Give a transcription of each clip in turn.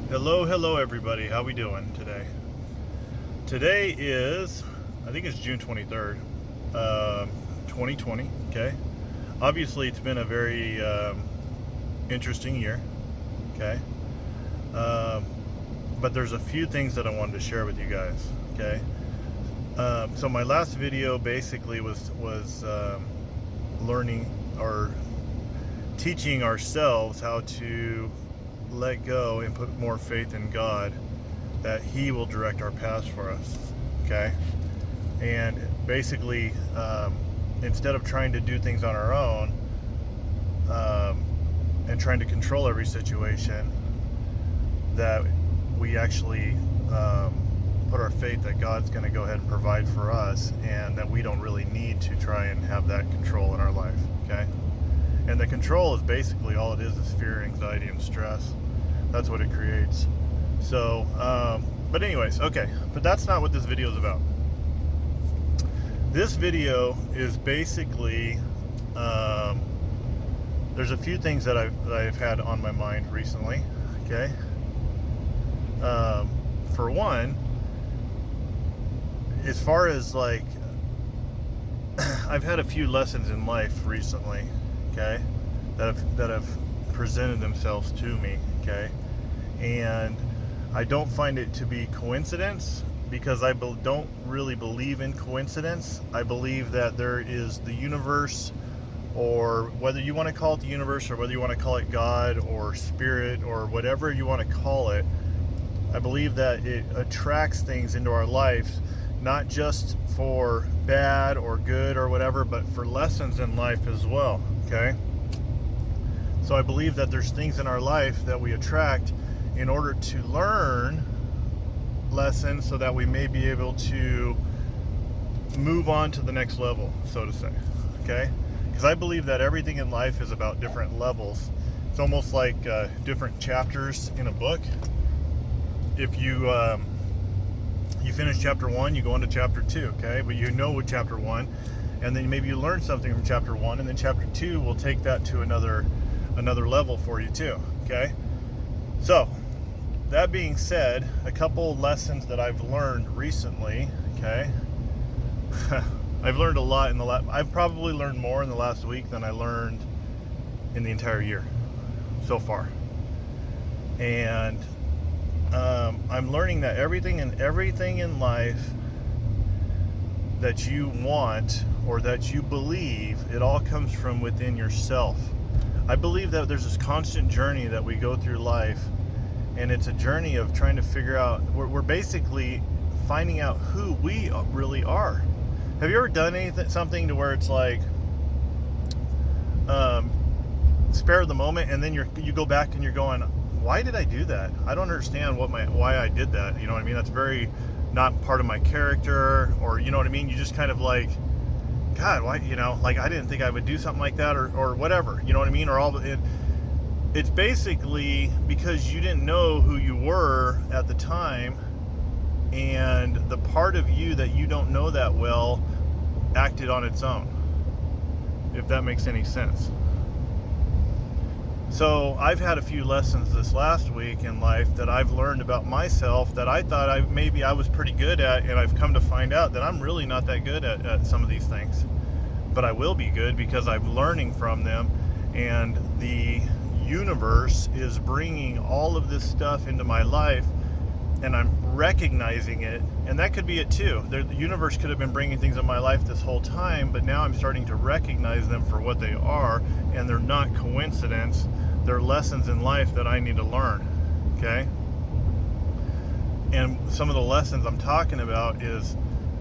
Hello everybody. How we doing today? Today is, I think it's June 23rd, 2020. Okay. Obviously, it's been a very interesting year. Okay. Um, but there's a few things that I wanted to share with you guys. Okay. So my last video basically was learning or teaching ourselves how to let go and put more faith in God that He will direct our paths for us. Okay. And basically, instead of trying to do things on our own and trying to control every situation, that we actually put our faith that God's going to go ahead and provide for us, and that we don't really need to try and have that control in our life. Okay. And the control is basically all it is fear, anxiety, and stress. That's what it creates. So, but anyways, okay. But that's not what this video is about. This video is basically, there's a few things that I've had on my mind recently. Okay. For one, as far as like, I've had a few lessons in life recently. Okay, that have presented themselves to me. Okay, and I don't find it to be coincidence, because I don't really believe in coincidence. I believe that there is the universe, or whether you want to call it the universe, or whether you want to call it God or spirit or whatever you want to call it. I believe that it attracts things into our life, not just for bad or good or whatever, but for lessons in life as well. Okay. So I believe that there's things in our life that we attract in order to learn lessons, so that we may be able to move on to the next level, so to say. Okay. Because I believe that everything in life is about different levels. It's almost like different chapters in a book. If you finish chapter 1, you go into chapter 2. Okay. But you know with chapter 1, and then maybe you learn something from chapter 1, and then chapter 2 will take that to another level for you too. Okay. So that being said, a couple lessons that I've learned recently. Okay. I've learned a lot I've probably learned more in the last week than I learned in the entire year so far. And I'm learning that everything in life that you want or that you believe, it all comes from within yourself. I believe that there's this constant journey that we go through life, and it's a journey of trying to figure out, we're basically finding out who we really are. Have you ever done something to where it's like spare of the moment, and then you go back and you're going, why did I do that? I don't understand why I did that. You know what I mean? That's very not part of my character, or you know what I mean? You just kind of like, God, why, like I didn't think I would do something like that, or whatever, you know what I mean? Or it's basically because you didn't know who you were at the time, and the part of you that you don't know that well acted on its own, if that makes any sense. So I've had a few lessons this last week in life that I've learned about myself that I thought maybe I was pretty good at, and I've come to find out that I'm really not that good at some of these things. But I will be good because I'm learning from them, and the universe is bringing all of this stuff into my life, and I'm recognizing it. And that could be it too. The universe could have been bringing things in my life this whole time, but now I'm starting to recognize them for what they are, and they're not coincidence. They're lessons in life that I need to learn. Okay. And some of the lessons I'm talking about is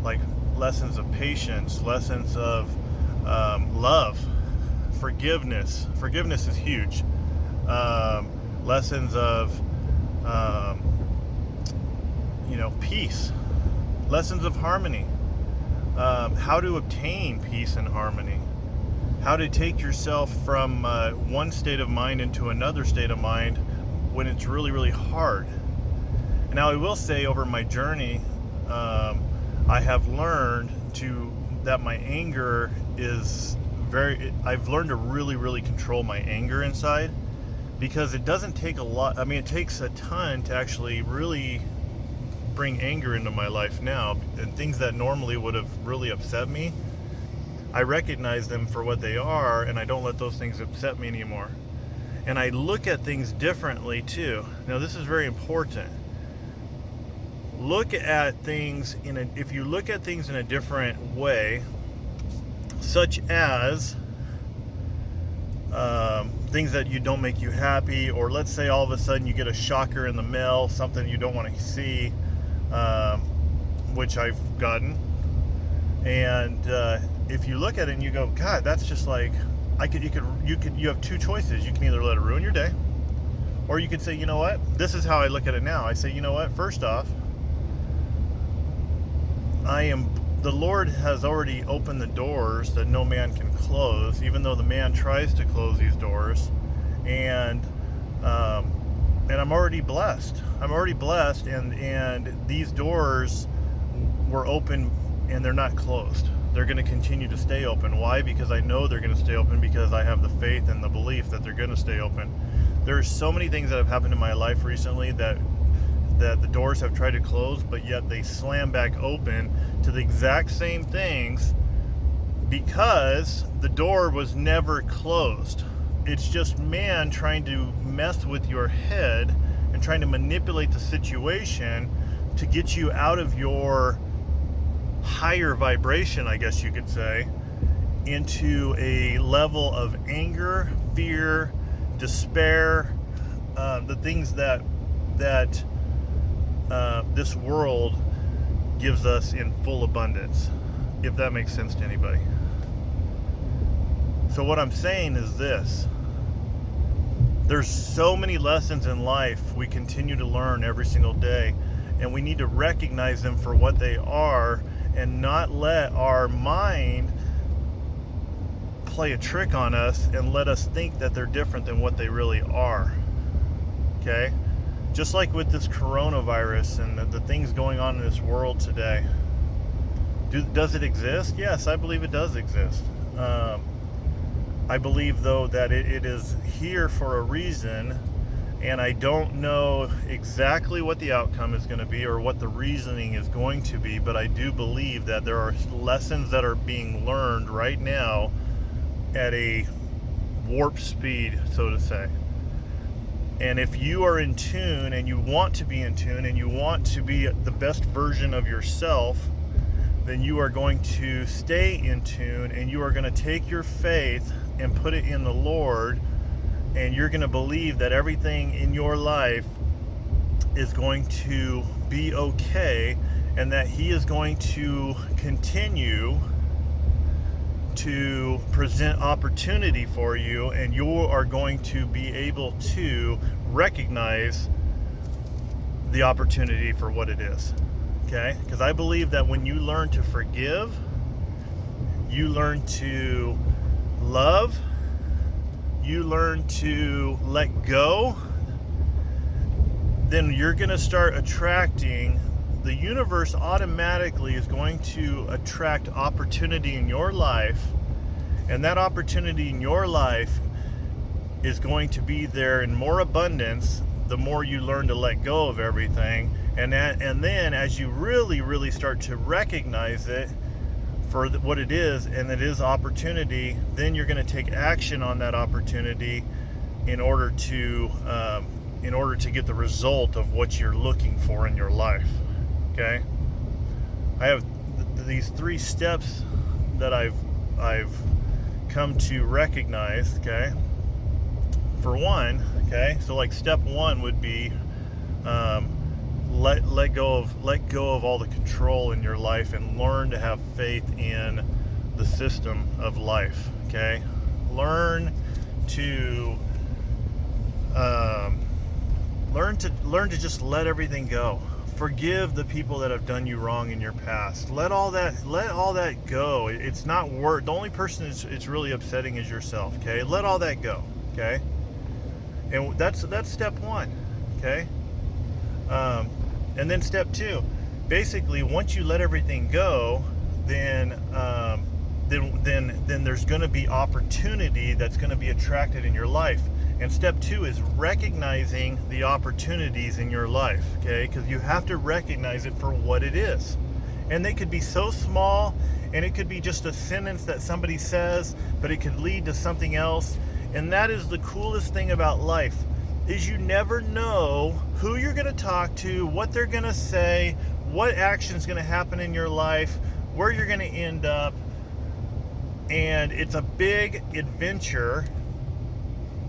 like lessons of patience, lessons of love, forgiveness. Forgiveness is huge. Lessons of peace, lessons of harmony, how to obtain peace and harmony, how to take yourself from one state of mind into another state of mind when it's really, really hard. Now, I will say, over my journey, I have learned that my anger is I've learned to really, really control my anger inside, because it doesn't take a lot. I mean, it takes a ton to actually really bring anger into my life now, and things that normally would have really upset me, I recognize them for what they are, and I don't let those things upset me anymore. And I look at things differently too. Now, this is very important. Look at things if you look at things in a different way, such as things that don't make you happy, or let's say all of a sudden you get a shocker in the mail, something you don't want to see, which I've gotten. And if you look at it and you go, God, that's just like, you have two choices. You can either let it ruin your day, or you could say, you know what? This is how I look at it now. I say, you know what? First off, the Lord has already opened the doors that no man can close, even though the man tries to close these doors. And I'm already blessed. I'm already blessed, and these doors were open and they're not closed. They're going to continue to stay open. Why? Because I know they're going to stay open, because I have the faith and the belief that they're going to stay open. There's so many things that have happened in my life recently that the doors have tried to close, but yet they slam back open to the exact same things, because the door was never closed. It's just man trying to mess with your head and trying to manipulate the situation to get you out of your higher vibration, I guess you could say, into a level of anger, fear, despair, the things that this world gives us in full abundance, if that makes sense to anybody. So what I'm saying is this: there's so many lessons in life we continue to learn every single day, and we need to recognize them for what they are and not let our mind play a trick on us and let us think that they're different than what they really are. Okay? Just like with this coronavirus and the things going on in this world today. Does it exist? Yes, I believe it does exist. I believe, though, that it is here for a reason, and I don't know exactly what the outcome is going to be or what the reasoning is going to be, but I do believe that there are lessons that are being learned right now at a warp speed, so to say. And if you are in tune, and you want to be in tune, and you want to be the best version of yourself, then you are going to stay in tune, and you are going to take your faith and put it in the Lord, and you're going to believe that everything in your life is going to be okay, and that He is going to continue to present opportunity for you, and you are going to be able to recognize the opportunity for what it is. Okay? Because I believe that when you learn to forgive, you learn to love, you learn to let go, then you're going to start attracting, the universe automatically is going to attract opportunity in your life, and that opportunity in your life is going to be there in more abundance the more you learn to let go of everything. And then as you really start to recognize it for what it is, and it is opportunity, then you're going to take action on that opportunity in order to get the result of what you're looking for in your life. Okay, I have these 3 steps that I've come to recognize. Okay, for one, okay, so like step 1 would be let go of all the control in your life and learn to have faith in the system of life. Okay, learn to just let everything go. Forgive the people that have done you wrong in your past. Let all that go. It's not worth. The only person it's really upsetting is yourself. Okay, let all that go. Okay, and that's step 1. Okay, and then step 2. Basically, once you let everything go, then there's going to be opportunity that's going to be attracted in your life. And step 2 is recognizing the opportunities in your life, okay? Because you have to recognize it for what it is. And they could be so small, and it could be just a sentence that somebody says, but it could lead to something else. And that is the coolest thing about life, is you never know who you're going to talk to, what they're going to say, what action's going to happen in your life, where you're going to end up. And it's a big adventure,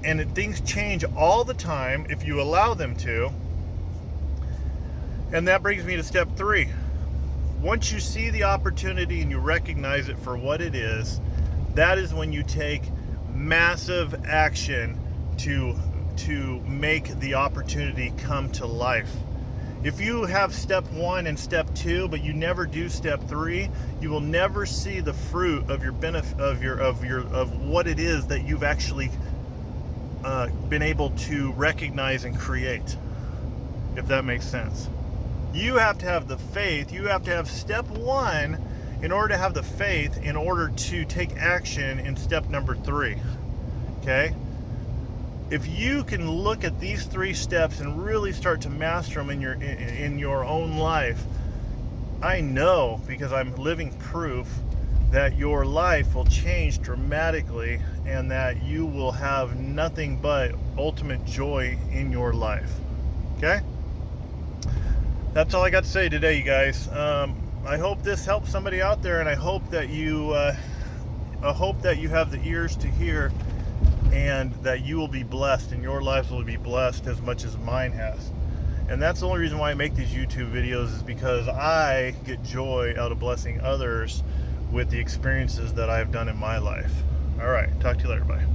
and things change all the time if you allow them to. And that brings me to step 3. Once you see the opportunity and you recognize it for what it is, that is when you take massive action to make the opportunity come to life. If you have step 1 and step 2, but you never do step 3, you will never see the fruit of your benefit of what it is that you've actually been able to recognize and create, if that makes sense. You have to have the faith. You have to have step 1 in order to have the faith in order to take action in step number 3. Okay? If you can look at these 3 steps and really start to master them in your own life, I know, because I'm living proof, that your life will change dramatically and that you will have nothing but ultimate joy in your life. Okay? That's all I got to say today, you guys. I hope this helps somebody out there, and I hope that you have the ears to hear, and that you will be blessed, and your lives will be blessed as much as mine has. And that's the only reason why I make these YouTube videos, is because I get joy out of blessing others with the experiences that I've done in my life. All right, talk to you later. Bye.